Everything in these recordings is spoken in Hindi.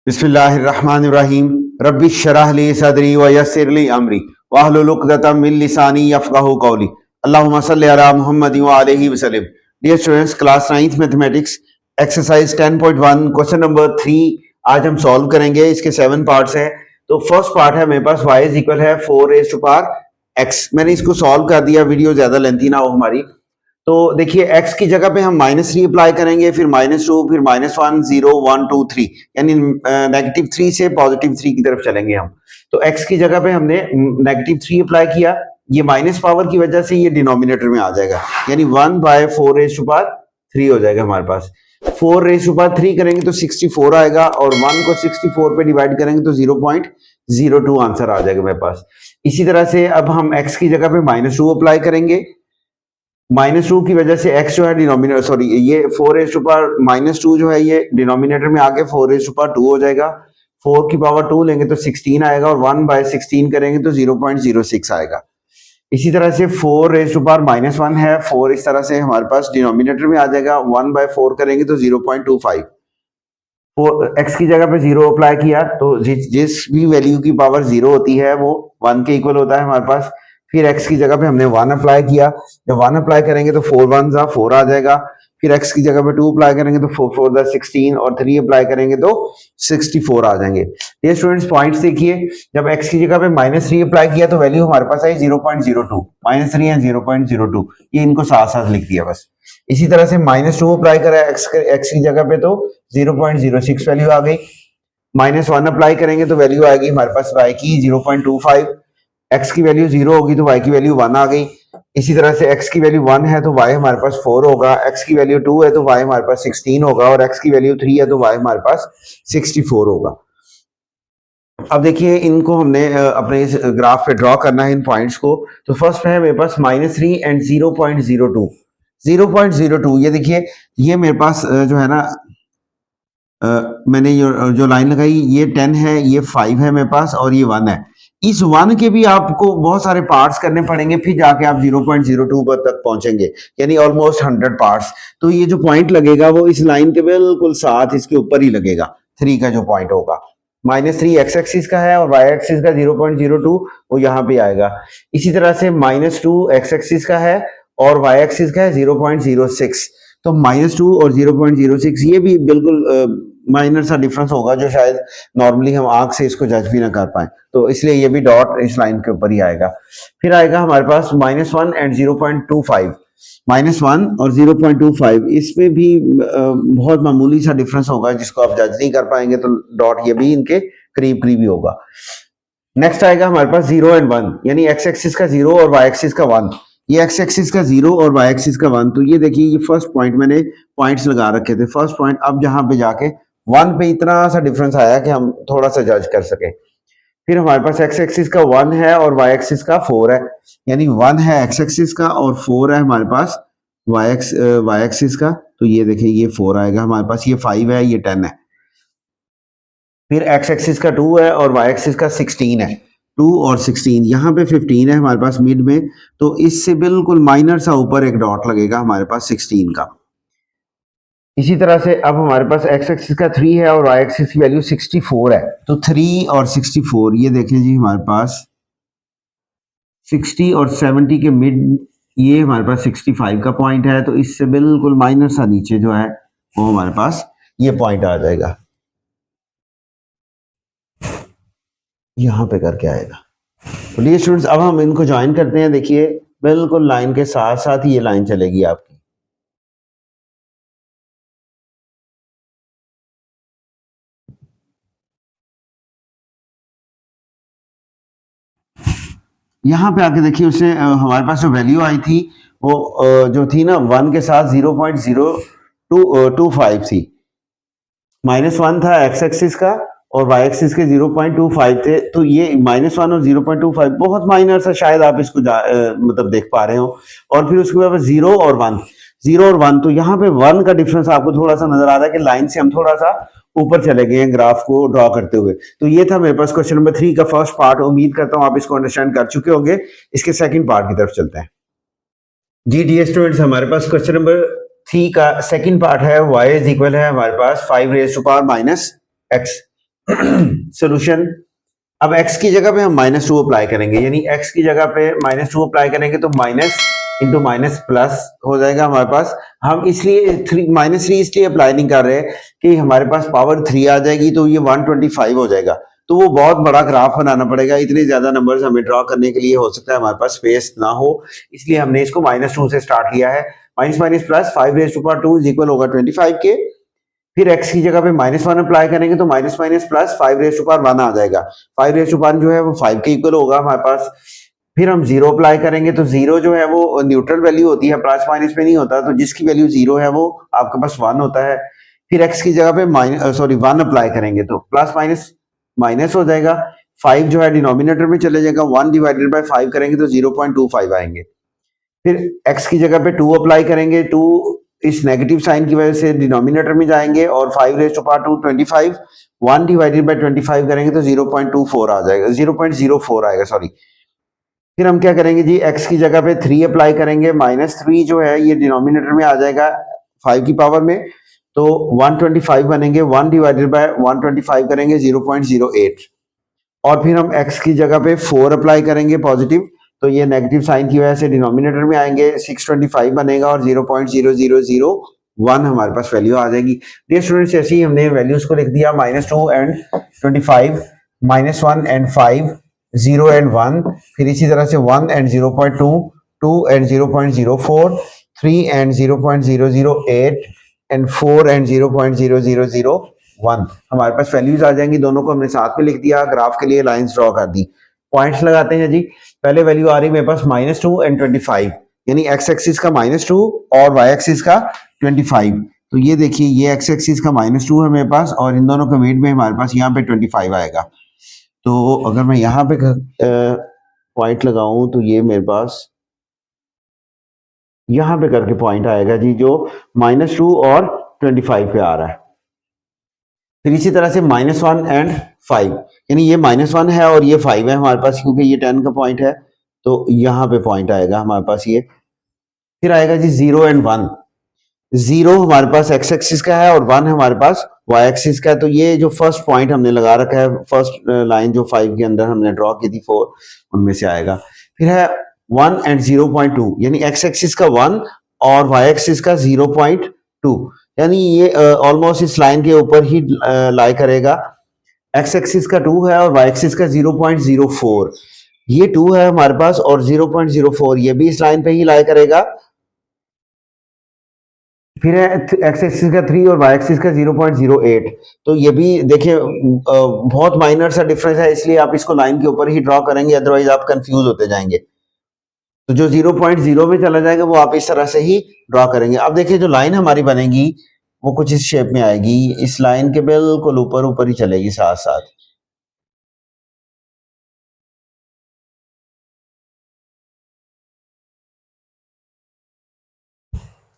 बिस्मिल्लाहिर्रहमानिर्रहीम रब्बि शरह ली सदरी व यस्सिर ली अमरी वाहलुल उक़दतम मिन लिसानी यफ़क़हू क़ौली अल्लाहुम्मा सल्लि अला मुहम्मद व आलिहि वसल्लम। Dear students, class 9th mathematics exercise 10.1 question number 3 आज हम सॉल्व करेंगे। इसके 7 पार्ट्स हैं। तो फर्स्ट पार्ट है मेरे पास y इज इक्वल है 4 रेज़ टू पावर x। मैंने इसको सॉल्व कर दिया, वीडियो ज्यादा लेंथी ना हो हमारी। तो देखिए x की जगह पे हम -3 अप्लाई करेंगे, फिर -2, फिर -1, 0, 1, 2, 3, यानी -3 से +3 की तरफ चलेंगे हम। तो x की जगह पे हमने -3 अप्लाई किया, ये माइनस पावर की वजह से ये डिनोमिनेटर में आ जाएगा, यानी 1/4 रेज़ टू पावर 3 हो जाएगा हमारे पास। 4 रेज़ टू पावर 3 करेंगे तो 64 आएगा, और 1 को 64 पे डिवाइड करेंगे तो 0.02 आंसर आ जाएगा मेरे पास। इसी तरह से अब हम x की जगह पे -2 अप्लाई करेंगे। -2 की वजह से x जो है डिनोमिनेटर, सॉरी ये 4 रेज़ टू पावर -2 जो है ये डिनोमिनेटर में आके 4 रेज़ टू पावर 2 हो जाएगा। 4 की पावर 2 लेंगे तो 16 आएगा, और 1/16 करेंगे तो 0.06 आएगा। इसी तरह से 4 रेज़ टू पावर -1 है, 4 इस तरह से हमारे पास डिनोमिनेटर में आ जाएगा। 1/4 करेंगे तो 0.25। x की जगह पे 0 अप्लाई किया तो जिस भी वैल्यू की पावर 0 होती है वो 1 के इक्वल होता है हमारे पास। फिर x की जगह पे हमने 1 अप्लाई किया, जब 1 अप्लाई करेंगे तो 4 1 जा 4 आ जाएगा। फिर x की जगह पे 2 अप्लाई करेंगे तो 4 4 जा 16, और 3 अप्लाई करेंगे तो 64 आ जाएंगे। ये स्टूडेंट्स पॉइंट्स देखिए, जब x की जगह पे -3 अप्लाई किया तो वैल्यू हमारे पास आई 0.02, -3 है 0.02, ये इनको साथ साथ लिख दिया बस। इसी तरह से -2 अप्लाई करा x की जगह पे तो 0.06 वैल्यू आ गई। -1 अप्लाई करेंगे तो वैल्यू आएगी हमारे पास y की 0.25। x की वैल्यू 0 होगी तो y की वैल्यू 1 आ गई। इसी तरह से x की वैल्यू 1 है तो y हमारे पास 4 होगा, x की वैल्यू 2 है तो y हमारे पास 16 होगा, और x की वैल्यू 3 है तो y हमारे पास 64 होगा। अब देखिए इनको हमने अपने इस ग्राफ पे ड्रॉ करना है इन पॉइंट्स को। तो फर्स्ट है मेरे पास -3 एंड 0.02। 0.02 ये देखिए, ये मेरे पास जो है ना, मैंने जो लाइन लगाई ये 10 है, ये 5 है मेरे पास, और ये 1 है। इस 1 के भी आपको बहुत सारे पार्ट्स करने पड़ेंगे, फिर जाके आप 0.02 पर तक पहुंचेंगे, यानी ऑलमोस्ट 100 पार्ट्स। तो ये जो पॉइंट लगेगा वो इस लाइन के बिल्कुल साथ इसके ऊपर ही लगेगा। 3 का जो पॉइंट होगा, -3 x एक्सिस का है और y एक्सिस का 0.02 वो यहाँ पे आएगा। इसी तरह से -2 x एक्सिस का है और y एक्सिस का है 0.06। तो -2 और 0.06 ये भी बिल्कुल माइनर सा डिफरेंस होगा, जो शायद नॉर्मली हम आंख से इसको जज भी ना कर पाए, तो इसलिए ये भी डॉट इस लाइन के ऊपर ही आएगा। फिर आएगा हमारे पास -1 एंड 0.25। -1 और 0.25 इसमें भी बहुत मामूली सा डिफरेंस होगा जिसको आप जज नहीं कर पाएंगे, तो डॉट ये भी इनके करीब करीब ही होगा। नेक्स्ट आएगा हमारे पास 0 एंड 1, यानी x एक्सिस का 0 और y एक्सिस का 1। ये x एक्सिस का 0 और y एक्सिस का 1। तो ये देखिए, ये फर्स्ट पॉइंट मैंने पॉइंट्स लगा रखे थे, फर्स्ट पॉइंट। अब जहां पे जाके 1 पे इतना सा डिफरेंस आया कि हम थोड़ा सा जज कर सके। फिर हमारे पास x एक्सिस का 1 है और y एक्सिस का 4 है, यानी 1 है x एक्सिस का और 4 है हमारे पास y एक्सिस का। तो ये देखिए, ये 4 आएगा हमारे पास, ये 5 है, ये 10 है। फिर x एक्सिस का 2 है और y एक्सिस का 16 है। 2 और 16, यहाँ पे 15 है हमारे पास मिड में, तो इससे बिल्कुल माइनर सा ऊपर एक डॉट लगेगा हमारे पास 16 का। इसी तरह से अब हमारे पास x एक्सिस का 3 है और y एक्सिस की वैल्यू 64 है। तो 3 और 64, ये देखें जी, हमारे पास 60 और 70 के मिड, ये हमारे पास 65 का पॉइंट है। तो इससे बिल्कुल माइनर सा नीचे जो है वो हमारे पास ये पॉइंट आ जाएगा, यहाँ पे करके आएगा। तो डियर स्टूडेंट्स, अब हम इनको ज्वाइन करते हैं। देखिए बिल्कुल लाइन के साथ साथ ही ये लाइन चलेगी आपकी। यहाँ पे आके देखिए, उससे हमारे पास जो वैल्यू आई थी वो जो थी ना 1 के साथ 0.0225 थी। -1 था x एक्सिस का और y एक्सिस के 0.25 थे। तो ये -1 और 0.25 बहुत माइनर सा, शायद आप इसको मतलब देख पा रहे हो। और फिर उसके बाद 0 और 1, 0 और 1। तो यहाँ पे 1 का डिफरेंस आपको थोड़ा सा नजर आ रहा है कि लाइन से हम थोड़ा सा ऊपर चले गए हैं ग्राफ को ड्रॉ करते हुए। तो ये था मेरे पास क्वेश्चन नंबर 3 का फर्स्ट पार्ट। उम्मीद करता हूँ आप इसको अंडरस्टैंड कर चुके होंगे। इसके सेकंड पार्ट की तरफ चलते हैं। जी डियर स्टूडेंट्स, हमारे पास क्वेश्चन नंबर 3 का सेकंड पार्ट है। y इज इक्वल है हमारे पास 5 raise to power -x। Solution, अब x की जगह पे हम -2 अप्लाई करेंगे, यानी x की जगह पे -2 अप्लाई करेंगे तो माइनस इंटू माइनस प्लस हो जाएगा हमारे पास। हम इसलिए -3 इसलिए अप्लाई नहीं कर रहे कि हमारे पास पावर 3 आ जाएगी तो ये 125 हो जाएगा, तो वो बहुत बड़ा ग्राफ बनाना पड़ेगा, इतने ज्यादा नंबर्स हमें ड्रॉ करने के लिए हो सकता है हमारे पास स्पेस ना हो, इसलिए हमने इसको -2 से स्टार्ट किया है। Minus minus plus 5 is equal होगा 25 के, फिर x की जगह पे -1 अप्लाई करेंगे तो माइनस माइनस प्लस 5 आ जाएगा। 5 जो है वो 5 के इक्वल होगा हमारे पास। फिर हम 0 अप्लाई करेंगे तो 0 जो है वो न्यूट्रल वैल्यू होती है, प्लस माइनस में नहीं होता, तो जिसकी वैल्यू 0 है वो आपके पास 1 होता है। फिर x की जगह पे 1 अप्लाई करेंगे तो प्लस माइनस माइनस हो जाएगा, 5 जो है डिनोमिनेटर में चले जाएगा, 1 डिवाइडेड बाय 5 करेंगे तो 0.25 आएंगे। फिर x की जगह पे 2 अप्लाई करेंगे, 2 इस नेगेटिव साइन की वजह से डिनोमिनेटर में जाएंगे और 5 1 डिवाइडेड बाय 25 करेंगे तो 0.24 आ जाएगा, 0.04 आएगा सॉरी। फिर हम क्या करेंगे जी, x की जगह पे 3 अप्लाई करेंगे, -3 जो है ये डिनोमिनेटर में आ जाएगा 5 की पावर में, तो 125 बनेंगे, 1 डिवाइडेड बाय 125 करेंगे 0.08। और फिर हम x की जगह पे 4 अप्लाई करेंगे पॉजिटिव, तो ये नेगेटिव साइन की वजह से डिनोमिनेटर में आएंगे, 625 बनेगा और 0.0001 हमारे पास वैल्यू आ जाएगी। डियर स्टूडेंट्स, ऐसे ही हमने वैल्यूज को लिख दिया, -2 एंड 25, -1 एंड 5, 0 एंड 1, फिर इसी तरह से 1 and 0.2, 2 and 0.04, 3 and 0.008 and 4 and 0.0001 हमारे पास वैल्यूज आ जाएंगी। दोनों को हमने साथ में लिख दिया, ग्राफ के लिए लाइंस ड्रॉ कर दी, पॉइंट्स लगाते हैं जी। पहले वैल्यू आ रही है मेरे पास -2 एंड 25, यानी x एक्सिस का -2 और y एक्सिस का 25। तो ये देखिए, ये x एक्सिस का -2 है मेरे पास और इन दोनों के मिड में हमारे पास यहाँ पे 25 आएगा। तो अगर मैं यहाँ पे पॉइंट लगाऊं तो ये मेरे पास यहाँ पे करके पॉइंट आएगा जी, जो -2 और 25 पे आ रहा है। फिर इसी तरह से -1 एंड 5, यानी ये -1 है और ये 5 है हमारे पास, क्योंकि ये 10 का पॉइंट है, तो यहाँ पे पॉइंट आएगा हमारे पास ये। फिर आएगा जी 0 एंड 1, 0 हमारे पास x एक्सिस का है और 1 हमारे पास y एक्सिस का है, तो ये जो फर्स्ट पॉइंट हमने लगा रखा है, फर्स्ट लाइन जो 5 के अंदर हमने ड्रॉ की थी 4, उनमें से आएगा। फिर है 1 एंड 0.2, यानी x एक्सिस का 1 और y एक्सिस का 0.2, यानी ये ऑलमोस्ट इस लाइन के ऊपर ही लाई करेगा। x एक्सिस का 2 है और y एक्सिस का 0.04, ये 2 है हमारे पास और 0.04 ये भी इस लाइन पे ही लाई करेगा। फिर है x एक्सिस का 3 और y एक्सिस का 0.08, तो ये भी देखिए बहुत माइनर सा डिफरेंस है, इसलिए आप इसको लाइन के ऊपर ही ड्रॉ करेंगे, अदरवाइज आप कंफ्यूज होते जाएंगे। तो जो 0.0 में चला जाएगा वो आप इस तरह से ही ड्रॉ करेंगे। अब देखिए जो लाइन हमारी बनेगी वो कुछ इस शेप में आएगी, इस लाइन के बिल्कुल ऊपर ऊपर ही चलेगी साथ साथ।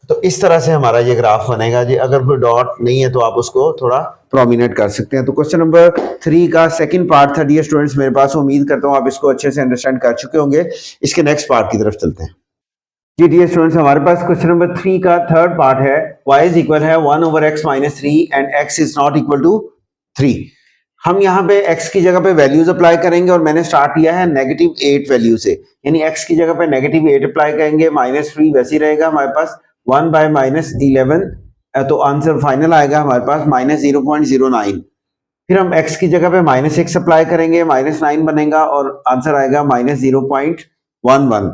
तो इस तरह से हमारा ये ग्राफ बनेगा जी। अगर कोई डॉट नहीं है तो आप उसको थोड़ा प्रोमिनेट कर सकते हैं। तो क्वेश्चन नंबर 3 का सेकंड पार्ट था डियर स्टूडेंट्स मेरे पास, उम्मीद करता हूँ आप इसको अच्छे से अंडरस्टैंड कर चुके होंगे। इसके नेक्स्ट पार्ट की तरफ चलते हैं जी। डियर स्टूडेंट्स, हमारे पास क्वेश्चन नंबर 3 का थर्ड पार्ट है, y इज इक्वल है 1/x - 3 and x is not equal to 3। हम यहाँ पे x की जगह पे वैल्यूज अप्लाई करेंगे और मैंने स्टार्ट किया है -8 वैल्यू से, यानी x की जगह पे -8 अप्लाई करेंगे, -3 वैसे ही रहेगा हमारे पास, 1/-11, तो आंसर फाइनल आएगा हमारे पास -0.09। फिर हम x की जगह पे -6 अप्लाई करेंगे, -9 बनेगा और आंसर आएगा -0.11।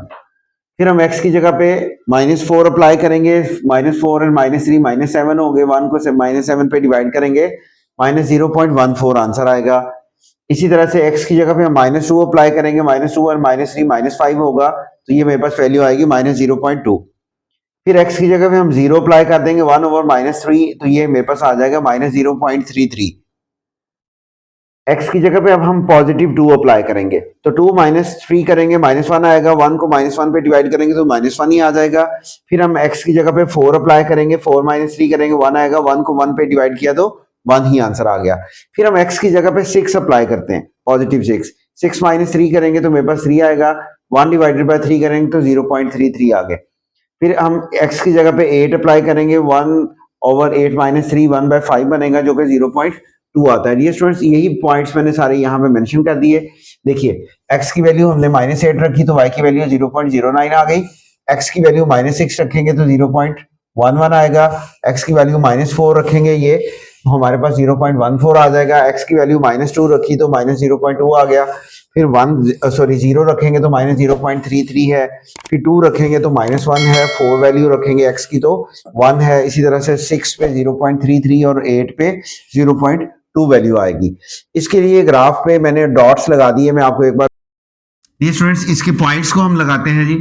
फिर हम x की जगह पे -4 अप्लाई करेंगे, -4 और -3 -7 हो गए, 1 को -7 पे डिवाइड करेंगे, -0.14 आंसर आएगा। इसी तरह से x की जगह पे हम -2 अप्लाई करेंगे, -2 और -3 -5 होगा, तो ये मेरे पास वैल्यू आएगी -0.2। फिर x की जगह पे हम 0 अप्लाई कर देंगे, 1/-3, तो ये मेरे पास आ जाएगा -0.33। x की जगह पे अब हम +2 अप्लाई करेंगे, तो 2 -3 करेंगे, -1 आएगा, 1 को -1 पे डिवाइड करेंगे तो -1 ही आ जाएगा। फिर हम x की जगह पे 4 अप्लाई करेंगे, 4 -3 करेंगे, 1 आएगा, 1 को 1 पे डिवाइड किया तो 1 ही आंसर आ गया। फिर हम x की जगह पे 6 अप्लाई करते हैं, +6, 6 -3 करेंगे तो मेरे पास 3 आएगा, 1 डिवाइडेड बाय 3 करेंगे तो 0.33 आ गए। फिर हम x की जगह पे 8 अप्लाई करेंगे, 1/8 - 3 1/5 बनेगा, जो कि 2 आता है। डियर स्टूडेंट्स, यही पॉइंट्स मैंने सारे यहाँ पे मेंशन कर दिए। देखिए, x की वैल्यू हमने -8 रखी तो y की वैल्यू 0.09 आ गई। x की वैल्यू -6 रखेंगे तो 0.11 आएगा। x की वैल्यू -4 रखेंगे ये तो हमारे पास 0.14 आ जाएगा। x की वैल्यू -2 रखी तो -0.2 आ गया। फिर 0 रखेंगे तो -0.33 है। फिर 2 रखेंगे तो -1 है। 4 वैल्यू रखेंगे x की तो 1 है। इसी तरह से 6 पे 0.33 और 8 पे 0.2 वैल्यू आएगी। इसके लिए ग्राफ पे मैंने डॉट्स लगा दिए। मैं आपको एक बार, ये स्टूडेंट्स, इसके पॉइंट्स को हम लगाते हैं जी।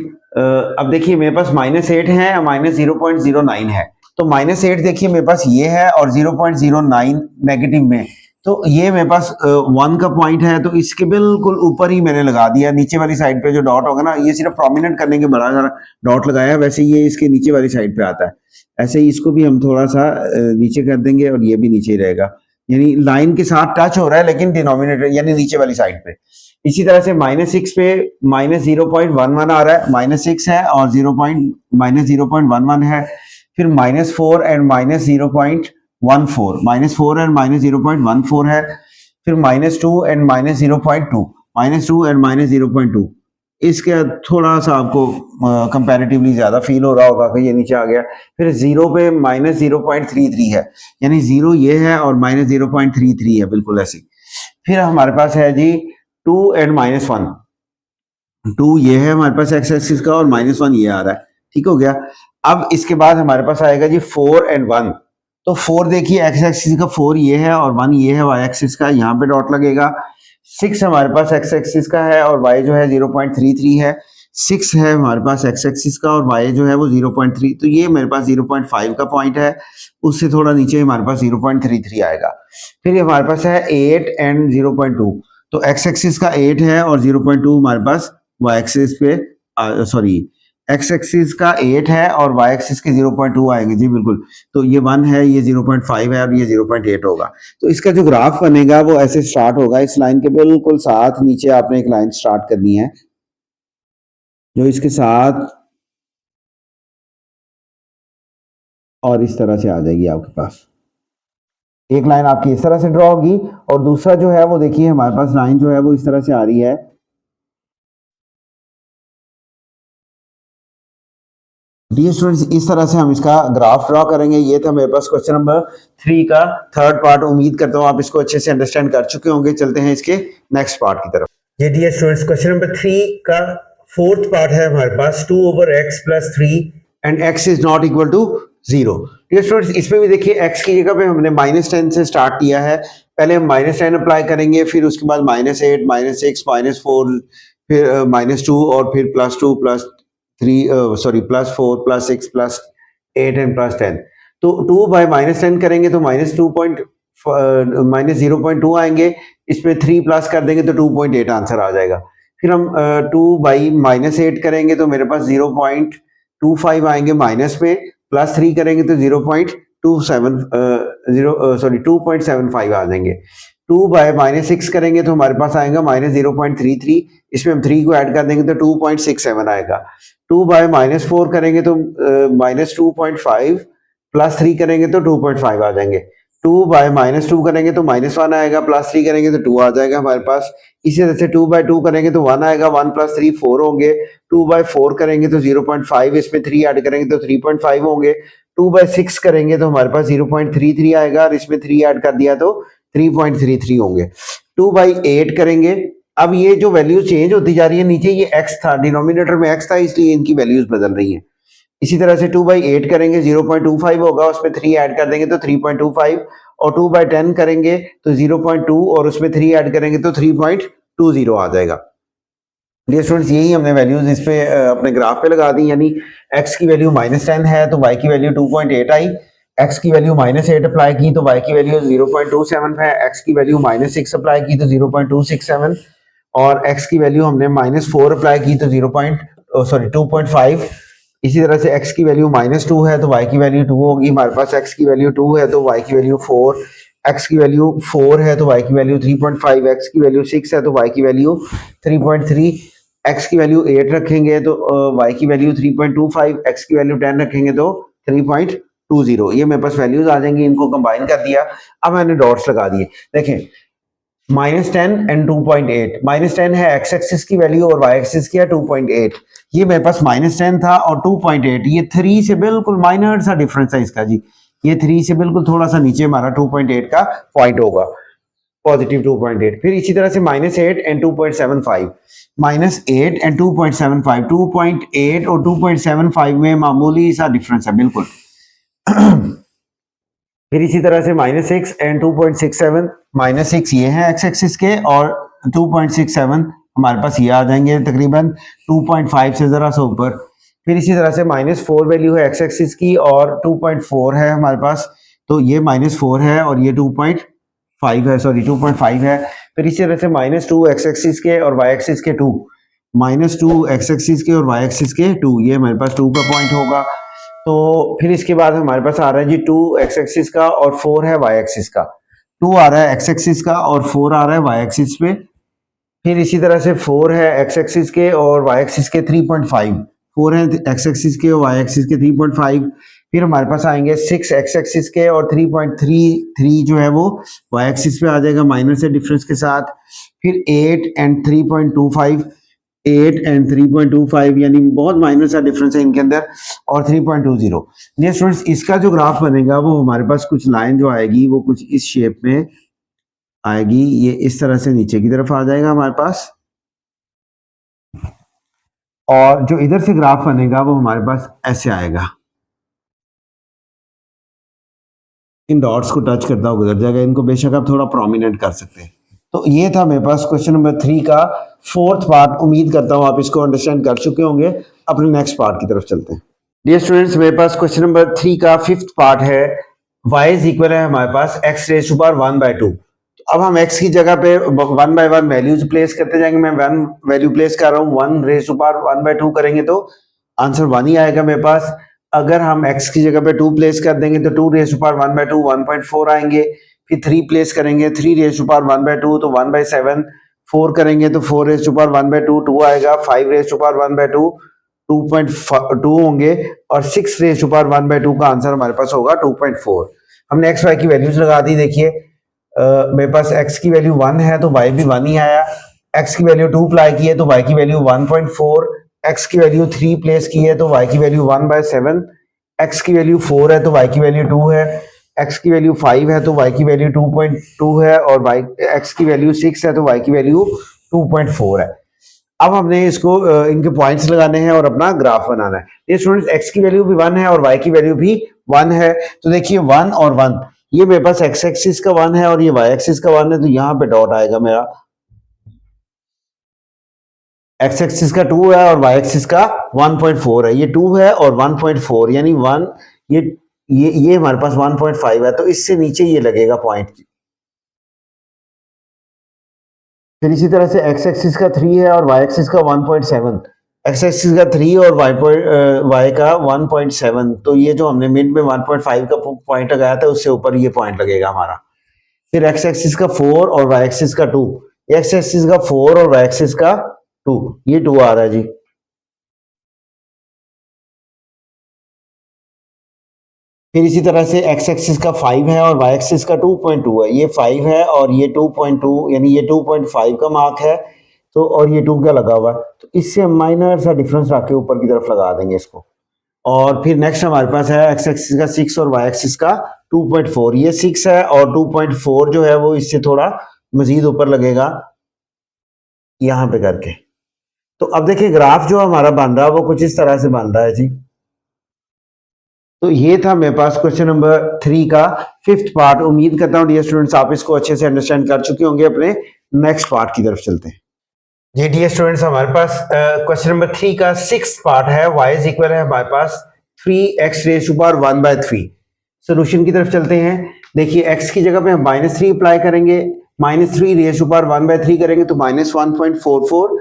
अब देखिए मेरे पास -8 है, -0.09 है। तो -8 देखिए मेरे पास ये है और 0.09 नेगेटिव में, तो ये मेरे पास 1 का पॉइंट है। तो इसके बिल्कुल ऊपर ही मैंने लगा दिया। नीचे वाली साइड पे जो डॉट होगा ना, ये सिर्फ प्रोमिनेंट करने के बड़ा सारा डॉट लगाया है। वैसे ये इसके नीचे वाली साइड पे आता है। ऐसे ही इसको भी हम थोड़ा सा नीचे कर देंगे और ये भी नीचे ही रहेगा। यानी लाइन के साथ टच हो रहा है लेकिन डिनोमिनेटर यानी नीचे वाली साइड पे। इसी तरह से -6 पे -0.11 आ रहा है। -6 है और -0.11 है। फिर -4 एंड -0.14, -4 एंड -0.14 है। फिर -2 एंड -0.2, -2 एंड -0.2। इसके थोड़ा सा आपको कंपैरेटिवली ज्यादा फील हो रहा होगा कि ये नीचे आ गया। फिर 0 पे -0.33 है, यानी 0 ये है और -0.33 है, बिल्कुल ऐसे। फिर हमारे पास है जी 2 एंड -1। 2 ये है हमारे पास एक्स एक्सिस का और -1 ये आ रहा है। ठीक हो गया। अब इसके बाद हमारे पास आएगा जी 4 एंड 1। तो 4 देखिए एक्स एक्सिस का 4 ये है और 1 ये है वाई एक्सिस का, यहाँ पे डॉट लगेगा। 6 हमारे पास एक्स एक्सिस का है और वाई जो है 0.33 है। 6 है हमारे पास एक्स एक्सिस का और वाई जो है वो 0.3, तो ये मेरे पास 0.5 का पॉइंट है। उससे थोड़ा नीचे हमारे पास 0.33 आएगा। फिर हमारे पास है 8 एंड 0.2। तो एक्स एक्सिस का 8 है और 0.2 हमारे पास वाई एक्सिस पे, सॉरी, एक्स एक्सिस का 8 है और वाई एक्सिस के 0.2 आएंगे जी, बिल्कुल। तो ये 1 है, ये 0.5 है और ये 0.8 होगा। तो इसका जो ग्राफ बनेगा वो ऐसे स्टार्ट होगा। इस लाइन के बिल्कुल साथ नीचे आपने एक लाइन स्टार्ट करनी है जो इसके साथ और इस तरह से आ जाएगी आपके पास। एक लाइन आपकी इस तरह से ड्रॉ होगी और दूसरा जो है वो देखिए हमारे पास लाइन जो है वो इस तरह से आ रही है। डियर स्टूडेंट्स, इस तरह से हम इसका ग्राफ ड्रॉ करेंगे। ये था मेरे पास क्वेश्चन नंबर 3 का थर्ड पार्ट। उम्मीद करता हूँ आप इसको अच्छे से अंडरस्टैंड कर चुके होंगे। चलते हैं इसके नेक्स्ट पार्ट की तरफ। ये डियर स्टूडेंट्स, क्वेश्चन नंबर 3 का फोर्थ पार्ट है हमारे पास। 2/x + 3 and x is not equal to 0। Dear students, इसमें भी देखिए x की जगह पे हमने -10 से स्टार्ट किया है। पहले हम -10 अप्लाई करेंगे, फिर उसके बाद -8, -6, -4, फिर -2 और फिर +2 +3 +4 +6 +8 एंड +10। तो 2/-10 करेंगे तो -0.2 आएंगे। इसमें 3 प्लस कर देंगे तो 2.8 आंसर आ जाएगा। फिर हम 2/-8 करेंगे तो मेरे पास 0.25 आएंगे माइनस में, +3 करेंगे तो 2.75 आ जाएंगे। 2/-6 करेंगे तो हमारे पास आएगा -0.33। इसमें हम 3 को ऐड कर देंगे तो 2.67 आएगा। 2/-4 करेंगे तो -2.5, +3 करेंगे तो 2.5 आ जाएंगे। 2/-2 करेंगे तो -1 आएगा, +3 करेंगे तो 2 आ जाएगा हमारे पास। इसी तरह से 2/2 करेंगे तो 1 आएगा, 1 + 3 4 होंगे। 2/4 करेंगे तो 0.5, इसमें 3 ऐड करेंगे तो 3.5 होंगे। 2/6 करेंगे तो हमारे पास 0.33 आएगा और इसमें 3 ऐड कर दिया तो 3.33 होंगे। 2/8 करेंगे। अब ये जो वैल्यू चेंज होती जा रही है, नीचे ये x था, डिनोमिनेटर में x था, इसलिए इनकी वैल्यूज बदल रही हैं। इसी तरह से 2/8 करेंगे 0.25 होगा, उसमें 3 ऐड कर देंगे तो 3.25, और 2/10 करेंगे तो 0.2 और उसमें 3 ऐड करेंगे तो 3.20 आ जाएगा। डियर स्टूडेंट्स, यही हमने वैल्यूज इस पे अपने ग्राफ पे लगा दी। यानी x की वैल्यू -10 है तो y की वैल्यू 2.8 आई। x की वैल्यू -8 अप्लाई की तो y की वैल्यू 0.27 है। x की वैल्यू -6 अप्लाई की तो 0.267 और x की वैल्यू हमने -4 अप्लाई की तो 2.5। इसी तरह से x की वैल्यू -2 है तो y की वैल्यू 2 होगी। हमारे पास x की वैल्यू 2 है तो y की वैल्यू 4, x की वैल्यू 4 है तो y की वैल्यू 3.5, x की वैल्यू 6 है तो y की वैल्यू 3.3, x की वैल्यू 8 रखेंगे तो y की वैल्यू 3.25, x की वैल्यू 10 रखेंगे तो 3.2 0 ये मेरे पास वैल्यूज आ जाएंगी, इनको कंबाइन कर दिया। अब मैंने डॉट्स लगा दिए, देखें -10 एंड 2.8। -10 है एक्स एक्सिस की वैल्यू और वाई एक्सिस की है 2.8। ये मेरे पास -10 था और 2.8, ये 3 से बिल्कुल माइनर सा डिफरेंस है इसका जी। ये 3 से बिल्कुल थोड़ा सा नीचे हमारा 2.8 का पॉइंट होगा, पॉजिटिव 2.8। फिर इसी तरह से -8 एंड 2.75, -8 एंड 2.75, 2.8 और 2.75 में मामूली सा डिफरेंस है बिल्कुल। फिर इसी तरह से -6 एंड 2.67, -6 ये है एक्स एक्सिस के और 2.67 हमारे पास ये आ जाएंगे तकरीबन 2.5 से जरा सा ऊपर। फिर इसी तरह से -4 वैल्यू है एक्स एक्सिस की और 2.4 है हमारे पास, तो ये -4 है और ये 2.5 है, सॉरी 2.5 है। फिर इसी तरह से -2 एक्स एक्सिस के और वाई एक्सिस के 2, -2 एक्स एक्सिस के और वाई एक्सिस के 2, ये हमारे पास 2 का पॉइंट होगा। तो फिर इसके बाद हमारे पास आ रहा है जी 2 एक्स एक्सिस का और 4 है वाई एक्सिस का। 2 आ रहा है एक्स एक्सिस का और 4 आ रहा है वाई एक्सिस पे। फिर इसी तरह से 4 है एक्स एक्सिस के और वाई एक्सिस के 3.5, 4 है एक्स एक्सिस के और वाई एक्सिस के 3.5। फिर हमारे पास आएंगे 6 एक्स एक्सिस के और 3.33 जो है वो वाई एक्सिस पे आ जाएगा माइनर से डिफरेंस के साथ। फिर 8 एंड 3.25, 8 एंड 3.25 यानी बहुत माइनर सा डिफरेंस है इनके अंदर, और 3.20। डियर स्टूडेंट्स, इसका जो ग्राफ बनेगा वो हमारे पास कुछ लाइन जो आएगी वो कुछ इस शेप में आएगी, ये इस तरह से नीचे की तरफ आ जाएगा हमारे पास, और जो इधर से ग्राफ बनेगा वो हमारे पास ऐसे आएगा, इन डॉट्स को टच करता हुआ गुजर जाएगा। इनको बेशक आप थोड़ा प्रोमिनेंट कर सकते हैं। तो ये था मेरे पास क्वेश्चन नंबर 3 का 4th पार्ट। उम्मीद करता हूं आप इसको अंडरस्टैंड कर चुके होंगे। अपने नेक्स्ट पार्ट की तरफ चलते हैं। डियर स्टूडेंट्स, मेरे पास क्वेश्चन नंबर 3 का 5th पार्ट है। y इज इक्वल है हमारे पास x रेज़ टू पावर 1/2। अब हम x की जगह पे 1 by 1 वैल्यूज प्लेस करते जाएंगे। मैं 1 वैल्यू प्लेस कर रहा हूँ, 1 रेज़ टू पावर 1/2 करेंगे तो आंसर 1 ही आएगा मेरे पास। अगर हम x की जगह पे 2 प्लेस कर देंगे तो 2 रेज़ टू पावर 1/2 1.4 आएंगे। फिर 3 प्लेस करेंगे, 3 रेज़ टू पावर 1/2 तो 1/7। 4 करेंगे तो 4 रेज़ टू पावर 1/2 2 आएगा। 5 रेज़ टू पावर 1/2 2.2 होंगे, और 6 रेज़ टू पावर 1/2 का आंसर हमारे पास होगा 2.4। हमने एक्स वाई की वैल्यूज लगा दी। देखिए मेरे पास x की वैल्यू 1 है तो y भी 1 ही आया। x की वैल्यू 2 अप्लाई की है तो y की वैल्यू 1.4। x की वैल्यू 3 प्लेस की है तो y की वैल्यू 1/7। x की वैल्यू 4 है तो y की वैल्यू 2 है। x की वैल्यू 5 है तो y की वैल्यू 2.2 है, और x की वैल्यू 6 है तो y की वैल्यू 2.4 है। अब हमने इसको इनके पॉइंट्स लगाने हैं और अपना ग्राफ बनाना है। ये स्टूडेंट्स, x की वैल्यू भी 1 है और y की वैल्यू भी 1 है। तो देखिए 1 और 1, ये मेरे पास x एक्सिस का 1 है और ये y एक्सिस का 1 है, तो यहां पे डॉट आएगा मेरा। x एक्सिस का 2 है और y एक्सिस का 1.4 है। ये 2 है और 1.4 यानी 1, ये हमारे पास 1.5 है, तो इससे नीचे ये लगेगा पॉइंट। फिर इसी तरह से x एक्सिस का 3 है और y एक्सिस का 1.7। x एक्सिस का 3 और y का 1.7, तो ये जो हमने मिड में 1.5 का पॉइंट लगाया था उससे ऊपर ये पॉइंट लगेगा हमारा। फिर x एक्सिस का 4 और y एक्सिस का 2, x एक्सिस का 4 और y एक्सिस का 2, ये 2 आ रहा है जी। फिर इसी तरह से x एक्सिस का 5 है और y एक्सिस का 2.2 है। ये 5 है और ये 2.2 यानी ये 2.5 का मार्क है, तो और ये 2 क्या लगा हुआ है, तो इससे हम माइनर सा डिफरेंस रख के ऊपर की तरफ लगा देंगे इसको। और फिर नेक्स्ट हमारे पास है x एक्सिस का 6 और y एक्सिस का 2.4। ये 6 है और 2.4 जो है वो इससे थोड़ा मजीद ऊपर लगेगा यहां पे करके। तो अब देखिए ग्राफ जो हमारा बन रहा है वो कुछ इस तरह से बन रहा है जी। तो ये था मेरे पास क्वेश्चन नंबर 3 का 5th पार्ट। उम्मीद करता हूँ डियर स्टूडेंट्स आप इसको अच्छे से अंडरस्टैंड कर चुके होंगे। अपने नेक्स्ट पार्ट की तरफ चलते हैं। जी डियर स्टूडेंट्स, हमारे पास क्वेश्चन नंबर 3 का 6th पार्ट है। y इज इक्वल है हमारे पास 3x raise to power 1/3। Solution की तरफ चलते हैं। देखिए x की जगह पे हम -3 अप्लाई करेंगे, -3 रेज़ टू पावर 1/3 करेंगे तो -1.44,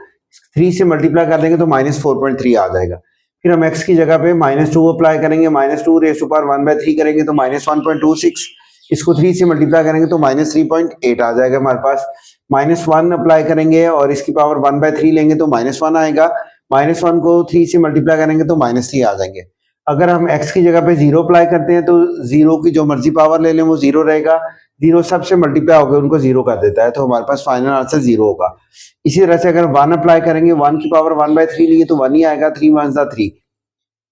3 से मल्टीप्लाई कर देंगे तो -4.3 आ जाएगा। फिर हम x की जगह पे -2 अप्लाई करेंगे, -2 रेज़ टू पावर 1/3 करेंगे तो -1.26, इसको 3 से मल्टीप्लाई करेंगे तो -3.8 आ जाएगा हमारे पास। -1 अप्लाई करेंगे और इसकी पावर 1/3 लेंगे तो -1 आएगा। -1 को 3 से मल्टीप्लाई करेंगे तो -3 आ जाएंगे। अगर हम x की जगह पे 0 अप्लाई करते हैं तो 0 की जो मर्जी पावर ले लें वो 0 रहेगा, 0 सबसे मल्टीप्लाई होकर उनको 0 कर देता है, तो हमारे पास फाइनल आंसर 0 होगा। इसी तरह से अगर 1 अप्लाई करेंगे, 1 की पावर 1/3 लिए तो 1 ही आएगा, 3 1 3।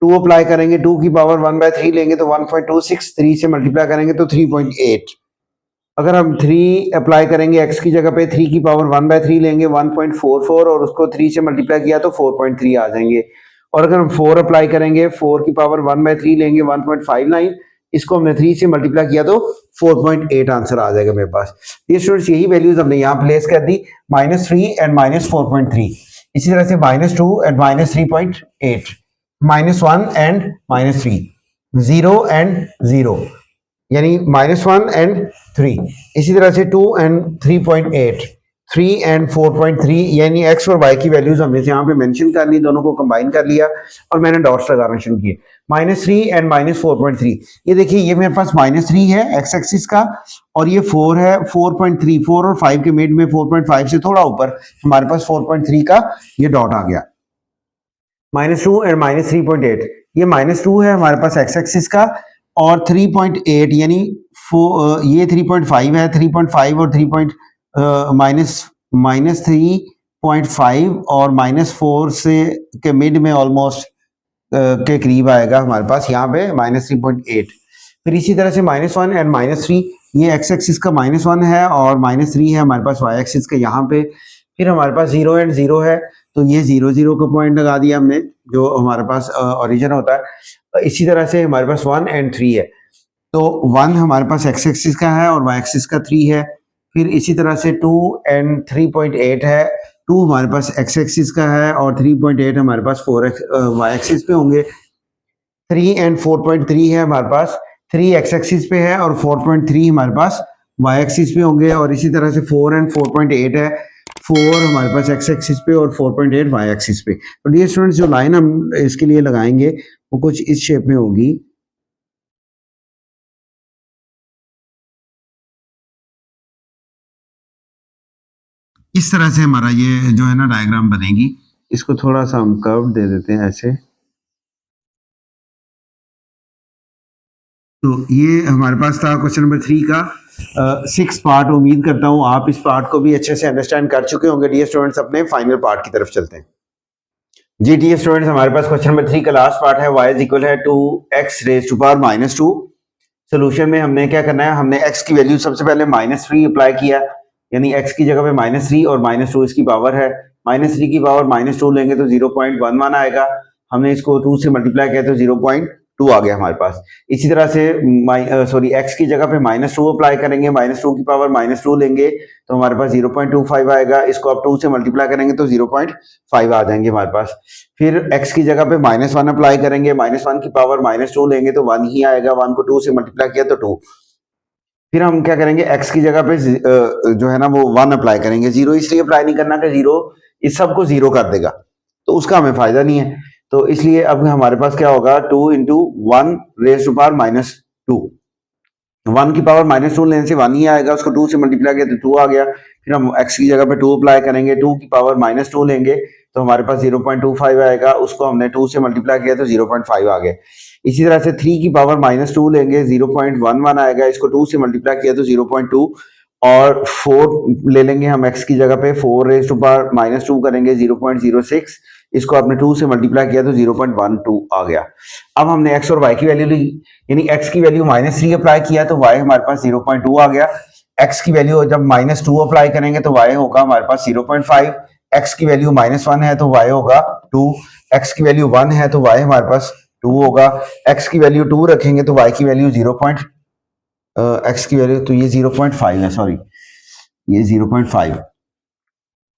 2 अप्लाई करेंगे, 2 की पावर 1/3 लेंगे तो 1.26, 3 से मल्टीप्लाई करेंगे तो 3.8। अगर हम 3 अप्लाई करेंगे x की जगह पे, 3 की पावर 1/3 लेंगे 1.44 और उसको 3 से मल्टीप्लाई किया तो 4.3 आ जाएंगे। और अगर हम 4 अप्लाई करेंगे, 4 की पावर 1/3 लेंगे 1.59, इसको हमने 3 से मल्टीप्लाई किया तो 4.8 आंसर आ जाएगा मेरे पास। ये स्टूडेंट्स यही वैल्यूज हमने यहाँ प्लेस कर दी, -3 एंड -4.3। इसी तरह से -2 एंड -3.8, -1 एंड -3, 0 एंड 0, यानी -1 एंड 3। इसी तरह से 2 एंड 3.8, 3 एंड 4.3, यानी x और y की वैल्यूज हमने यहाँ पे मेंशन कर ली, दोनों को कंबाइन कर लिया और मैंने डॉट्स लगाना शुरू किए। -3 एंड -4.3, ये देखिए ये मेरे पास -3 है x एक्सिस का और ये 4 है, 4.3, 4 और 5 के मिड में 4.5 से थोड़ा ऊपर हमारे पास 4.3 का ये डॉट आ गया। -2 एंड -3.8, ये -2 है हमारे पास x एक्सिस का और 3.8 यानी ये 3.5 है, 3.5 और -3.5 और -4 से के मिड में ऑलमोस्ट के करीब आएगा हमारे पास यहाँ पे -3.8। फिर इसी तरह से -1 एंड -3, ये x एक्सिस का -1 है और -3 है हमारे पास y एक्सिस के यहाँ पे। फिर हमारे पास 0 एंड 0 है, तो ये 0 0 का पॉइंट लगा दिया हमने जो हमारे पास ओरिजिन होता है। इसी तरह से हमारे पास 1 एंड 3 है, तो 1 हमारे पास x एक्सिस का है और y एक्सिस का 3 है। फिर इसी तरह से 2 एंड 3.8 है, 2 हमारे पास x एक्सिस का है और 3.8 हमारे पास y एक्सिस पे होंगे। 3 एंड 4.3 है हमारे पास, 3 x एक्सिस पे है और 4.3 हमारे पास y एक्सिस पे होंगे। और इसी तरह से 4 एंड 4.8 है, 4 हमारे पास x एक्सिस पे और 4.8 y एक्सिस पे। तो डियर स्टूडेंट्स, जो लाइन हम इसके लिए लगाएंगे वो कुछ इस शेप में होगी। इस तरह से हमारा ये जो है ना डायग्राम बनेगी। इसको थोड़ा सा हम कर्व दे देते हैं ऐसे। तो ये हमारे पास था क्वेश्चन नंबर 3 का 6 पार्ट। उम्मीद करता हूँ आप इस पार्ट को भी अच्छे से अंडरस्टैंड कर चुके होंगे। डियर स्टूडेंट्स, अपने फाइनल पार्ट की तरफ चलते हैं। जी डियर स्टूडेंट्स, हमारे पास क्वेश्चन नंबर 3 का लास्ट पार्ट है, y इज इक्वल है two x raise to power -2। Solution में हमने क्या करना है, हमने x की वैल्यू सबसे पहले -3 अप्लाई किया, यानी x की जगह पे -3 और -2 इसकी पावर है। -3 की पावर -2 लेंगे तो 0.11 आएगा, हमने इसको 2 से मल्टीप्लाई किया तो 0.2 आ गया हमारे पास। इसी तरह से x की जगह पे -2 अप्लाई करेंगे, -2 की पावर -2 लेंगे तो हमारे पास 0.25 आएगा, इसको आप 2 से मल्टीप्लाई करेंगे तो 0.5 आ जाएंगे हमारे पास। फिर x की जगह पे -1 अप्लाई करेंगे, -1 की पावर -2 लेंगे तो 1 ही आएगा, 1 को 2 से मल्टीप्लाई किया तो 2। फिर हम क्या करेंगे, x की जगह पे जो है ना वो 1 अप्लाई करेंगे। 0 इसलिए अप्लाई नहीं करना कि 0 इस सब को 0 कर देगा, तो उसका हमें फायदा नहीं है। तो इसलिए अब हमारे पास क्या होगा, 2 इंटू 1 रेज टू पावर -2। 1 की पावर -2 लेने से 1 ही आएगा, उसको 2 से मल्टीप्लाई किया तो 2 आ गया। फिर हम x की जगह पे 2 अप्लाई करेंगे, 2 की पावर -2 लेंगे तो हमारे पास 0.25 आएगा, उसको हमने 2 से मल्टीप्लाई किया तो 0.5 आ गया। इसी तरह से 3 की पावर -2 लेंगे, 0.11 आएगा, इसको 2 से मल्टीप्लाई किया तो 0.2। और 4 ले लेंगे हम x की जगह पे, 4 रेज टू पावर -2 करेंगे 0.06, इसको आपने 2 से मल्टीप्लाई किया तो 0.12 आ गया। अब हमने x और y की वैल्यू ली, यानी x की वैल्यू -3 अप्लाई किया तो y हमारे पास 0.2 आ गया। x की वैल्यू जब -2 अप्लाई करेंगे तो y होगा हमारे पास 0.5, x की वैल्यू -1 है तो y होगा 2, x की वैल्यू 1 है तो y हमारे पास 2 होगा, x की वैल्यू 2 रखेंगे तो y की वैल्यू x की वैल्यू तो ये 0.5 है, सॉरी ये 0.5।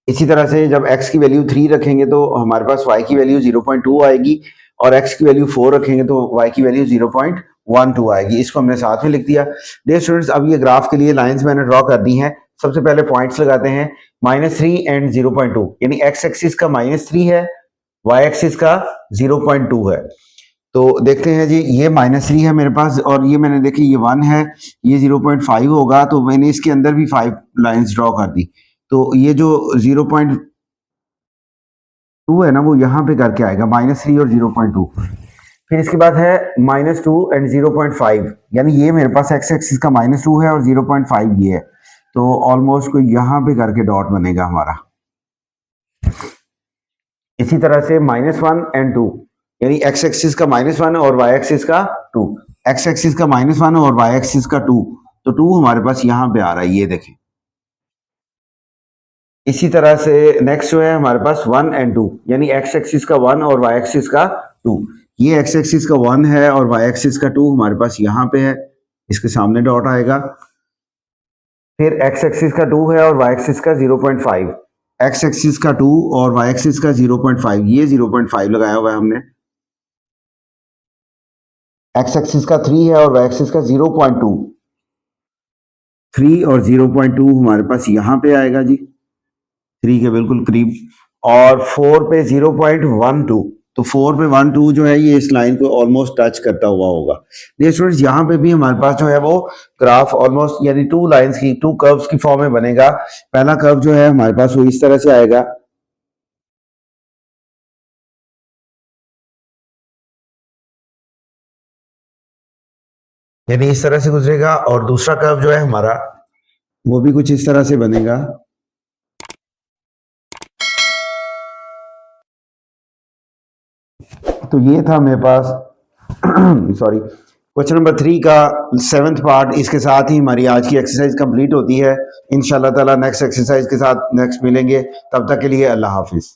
इसी तरह से जब x की वैल्यू 3 रखेंगे तो हमारे पास y की वैल्यू 0.2 आएगी, और x की वैल्यू 4 रखेंगे तो y की वैल्यू 0.12 आएगी। इसको हमने साथ में लिख दिया। डियर स्टूडेंट्स, अब ये ग्राफ के लिए लाइंस मैंने ड्रॉ कर दी हैं। सबसे पहले पॉइंट्स लगाते हैं, -3 एंड 0.2, यानी x एक्सिस का -3 है, y एक्सिस का 0.2 है। तो देखते हैं जी, ये -3 है मेरे पास और ये मैंने देखी ये 1 है, ये 0.5 होगा, तो मैंने इसके अंदर भी 5 लाइंस ड्रॉ कर दी। तो ये जो 0.2 है ना वो यहाँ पे करके आएगा, -3 और 0.2। फिर इसके बाद है -2 एंड 0.5, यानी ये मेरे पास एक्स एक्सिस का -2 है और 0.5 ये है, तो ऑलमोस्ट कोई यहाँ पे करके डॉट बनेगा हमारा। इसी तरह से -1 एंड 2, यानी एक्स एक्सिस का -1 और वाई एक्सिस का 2, एक्स एक्सिस का -1 और वाई एक्सिस का 2, तो 2 हमारे पास यहाँ पे आ रहा है, ये देखें। इसी तरह से नेक्स्ट जो है हमारे पास 1 एंड 2, यानी एक्स एक्सिस का 1 और वाई एक्सिस का 2, ये एक्स एक्सिस का 1 है और वाई एक्सिस का 2 हमारे पास यहाँ पे है, इसके सामने डॉट आएगा। फिर एक्स एक्सिस का 2 है और वाई एक्सिस का 0.5, एक्स एक्सिस का 2 और वाई एक्सिस का 0.5, ये 0.5 लगाया हुआ है हमने। एक्स एक्सिस का 3 है और वाई एक्सिस का 0.2, 3 और 0.2 हमारे पास यहाँ पे आएगा जी, 3 के बिल्कुल करीब। और 4 पे 0.12, तो 4 पे 12 जो है ये इस लाइन को ऑलमोस्ट टच करता हुआ होगा। ये स्टूडेंट्स यहाँ पे भी हमारे पास जो है वो ग्राफ ऑलमोस्ट यानी 2 लाइंस की, 2 कर्व्स की फॉर्म में बनेगा। पहला कर्व जो है हमारे पास वो इस तरह से आएगा, यानी इस तरह से गुजरेगा, और दूसरा कर्व जो है हमारा वो भी कुछ इस तरह से बनेगा। तो ये था मेरे पास सॉरी क्वेश्चन नंबर 3 का 7th पार्ट। इसके साथ ही हमारी आज की एक्सरसाइज कंप्लीट होती है। इंशाल्लाह ताला नेक्स्ट एक्सरसाइज के साथ नेक्स्ट मिलेंगे, तब तक के लिए अल्लाह हाफिज।